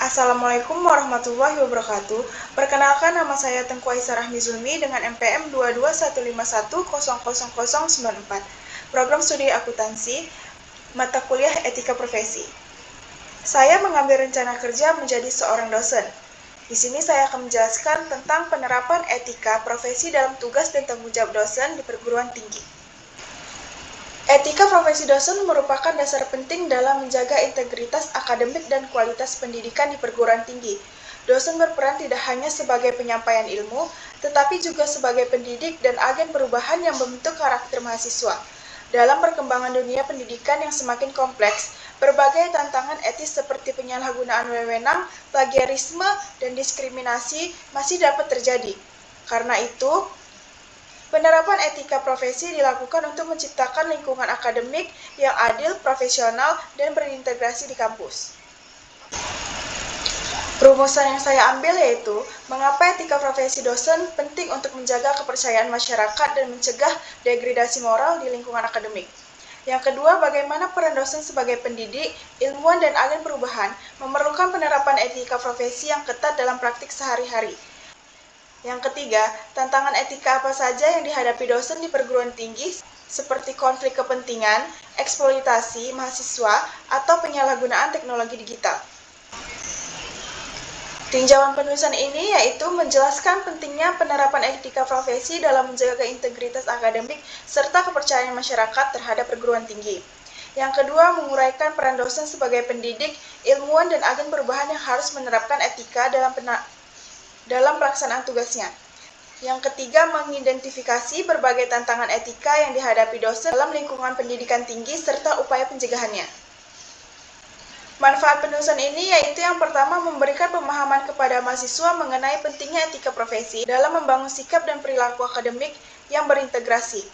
Assalamualaikum warahmatullahi wabarakatuh. Perkenalkan, nama saya Tengku Aisyah Rahmi Zulmi dengan MPM 22151000094. Program studi akuntansi, mata kuliah etika profesi. Saya mengambil rencana kerja menjadi seorang dosen. Di sini saya akan menjelaskan tentang penerapan etika profesi dalam tugas dan tanggung jawab dosen di perguruan tinggi. Etika profesi dosen merupakan dasar penting dalam menjaga integritas akademik dan kualitas pendidikan di perguruan tinggi. Dosen berperan tidak hanya sebagai penyampaian ilmu, tetapi juga sebagai pendidik dan agen perubahan yang membentuk karakter mahasiswa. Dalam perkembangan dunia pendidikan yang semakin kompleks, berbagai tantangan etis seperti penyalahgunaan wewenang, plagiarisme, dan diskriminasi masih dapat terjadi. Karena itu, penerapan etika profesi dilakukan untuk menciptakan lingkungan akademik yang adil, profesional, dan berintegrasi di kampus. Rumusan yang saya ambil yaitu, mengapa etika profesi dosen penting untuk menjaga kepercayaan masyarakat dan mencegah degradasi moral di lingkungan akademik. Yang kedua, bagaimana peran dosen sebagai pendidik, ilmuwan, dan agen perubahan memerlukan penerapan etika profesi yang ketat dalam praktik sehari-hari. Yang ketiga, tantangan etika apa saja yang dihadapi dosen di perguruan tinggi seperti konflik kepentingan, eksploitasi mahasiswa, atau penyalahgunaan teknologi digital. Tinjauan penulisan ini yaitu menjelaskan pentingnya penerapan etika profesi dalam menjaga integritas akademik serta kepercayaan masyarakat terhadap perguruan tinggi. Yang kedua, menguraikan peran dosen sebagai pendidik, ilmuwan, dan agen perubahan yang harus menerapkan etika dalam pelaksanaan tugasnya. Yang ketiga, mengidentifikasi berbagai tantangan etika yang dihadapi dosen dalam lingkungan pendidikan tinggi serta upaya pencegahannya. Manfaat penulisan ini yaitu yang pertama, memberikan pemahaman kepada mahasiswa mengenai pentingnya etika profesi dalam membangun sikap dan perilaku akademik yang berintegrasi.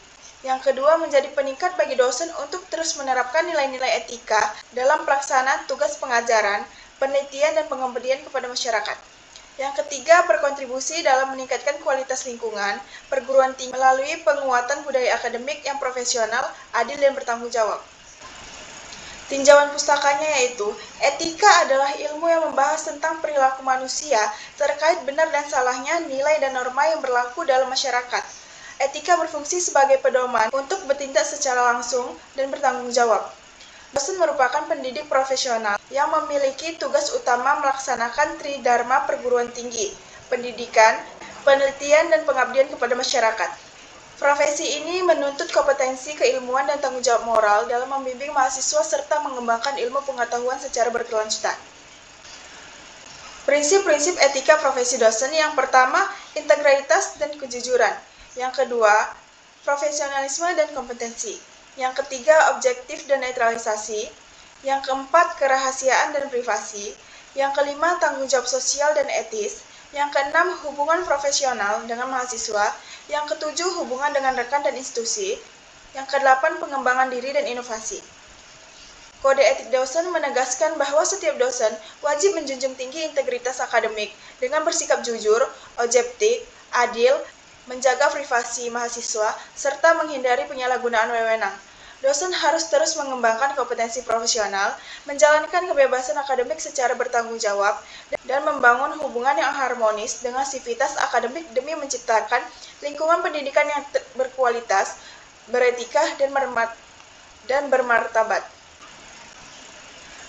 Yang kedua, menjadi peningkat bagi dosen untuk terus menerapkan nilai-nilai etika dalam pelaksanaan tugas pengajaran, penelitian, dan pengabdian kepada masyarakat. Yang ketiga, berkontribusi dalam meningkatkan kualitas lingkungan perguruan tinggi melalui penguatan budaya akademik yang profesional, adil, dan bertanggung jawab. Tinjauan pustakanya yaitu, etika adalah ilmu yang membahas tentang perilaku manusia terkait benar dan salahnya nilai dan norma yang berlaku dalam masyarakat. Etika berfungsi sebagai pedoman untuk bertindak secara langsung dan bertanggung jawab. Dosen merupakan pendidik profesional yang memiliki tugas utama melaksanakan tridharma perguruan tinggi, pendidikan, penelitian, dan pengabdian kepada masyarakat. Profesi ini menuntut kompetensi, keilmuan, dan tanggung jawab moral dalam membimbing mahasiswa serta mengembangkan ilmu pengetahuan secara berkelanjutan. Prinsip-prinsip etika profesi dosen yang pertama, integritas dan kejujuran. Yang kedua, profesionalisme dan kompetensi. Yang ketiga, objektif dan netralisasi. Yang keempat, kerahasiaan dan privasi. Yang kelima, tanggung jawab sosial dan etis. Yang keenam, hubungan profesional dengan mahasiswa. Yang ketujuh, hubungan dengan rekan dan institusi. Yang kedelapan, pengembangan diri dan inovasi. Kode etik dosen menegaskan bahwa setiap dosen wajib menjunjung tinggi integritas akademik dengan bersikap jujur, objektif, adil, menjaga privasi mahasiswa, serta menghindari penyalahgunaan wewenang. Dosen harus terus mengembangkan kompetensi profesional, menjalankan kebebasan akademik secara bertanggung jawab, dan membangun hubungan yang harmonis dengan sivitas akademik demi menciptakan lingkungan pendidikan yang berkualitas, beretika, dan bermartabat.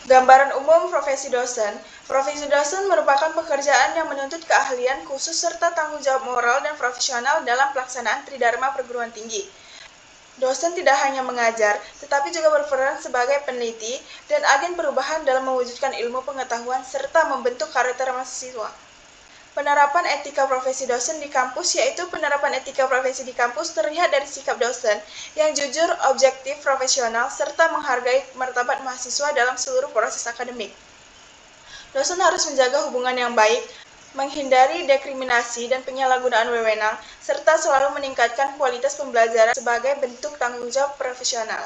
Gambaran umum profesi dosen. Profesi dosen merupakan pekerjaan yang menuntut keahlian khusus serta tanggung jawab moral dan profesional dalam pelaksanaan tridharma perguruan tinggi. Dosen tidak hanya mengajar, tetapi juga berperan sebagai peneliti dan agen perubahan dalam mewujudkan ilmu pengetahuan serta membentuk karakter mahasiswa. Penerapan etika profesi dosen di kampus yaitu penerapan etika profesi di kampus terlihat dari sikap dosen yang jujur, objektif, profesional, serta menghargai martabat mahasiswa dalam seluruh proses akademik. Dosen harus menjaga hubungan yang baik, menghindari diskriminasi dan penyalahgunaan wewenang, serta selalu meningkatkan kualitas pembelajaran sebagai bentuk tanggung jawab profesional.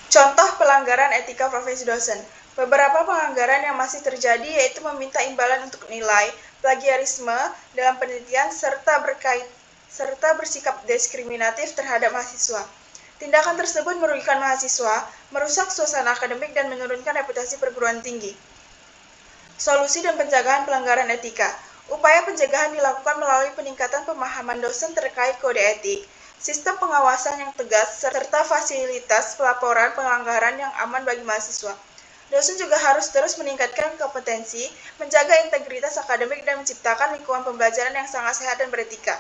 Contoh pelanggaran etika profesi dosen. Beberapa pelanggaran yang masih terjadi yaitu meminta imbalan untuk nilai, plagiarisme dalam penelitian, serta bersikap diskriminatif terhadap mahasiswa. Tindakan tersebut merugikan mahasiswa, merusak suasana akademik, dan menurunkan reputasi perguruan tinggi. Solusi dan pencegahan pelanggaran etika. Upaya pencegahan dilakukan melalui peningkatan pemahaman dosen terkait kode etik, sistem pengawasan yang tegas, serta fasilitas pelaporan pelanggaran yang aman bagi mahasiswa. Dosen juga harus terus meningkatkan kompetensi, menjaga integritas akademik, dan menciptakan lingkungan pembelajaran yang sangat sehat dan beretika.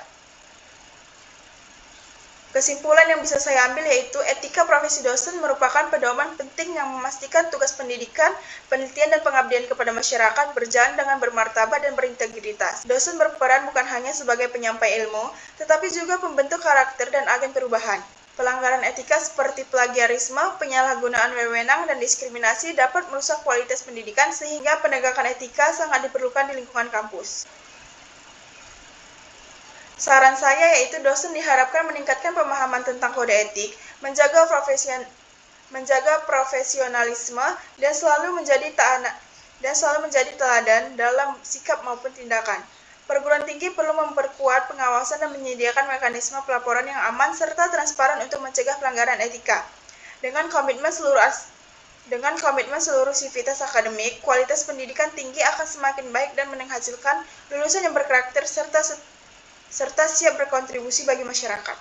Kesimpulan yang bisa saya ambil yaitu etika profesi dosen merupakan pedoman penting yang memastikan tugas pendidikan, penelitian, dan pengabdian kepada masyarakat berjalan dengan bermartabat dan berintegritas. Dosen berperan bukan hanya sebagai penyampai ilmu, tetapi juga pembentuk karakter dan agen perubahan. Pelanggaran etika seperti plagiarisme, penyalahgunaan wewenang, dan diskriminasi dapat merusak kualitas pendidikan sehingga penegakan etika sangat diperlukan di lingkungan kampus. Saran saya yaitu dosen diharapkan meningkatkan pemahaman tentang kode etik, menjaga profesionalisme, dan selalu menjadi teladan dalam sikap maupun tindakan. Perguruan tinggi perlu memperkuat pengawasan dan menyediakan mekanisme pelaporan yang aman serta transparan untuk mencegah pelanggaran etika. Dengan komitmen seluruh sivitas akademik, kualitas pendidikan tinggi akan semakin baik dan menghasilkan lulusan yang berkarakter serta siap berkontribusi bagi masyarakat.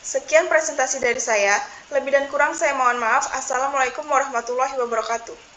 Sekian presentasi dari saya, lebih dan kurang saya mohon maaf. Assalamualaikum warahmatullahi wabarakatuh.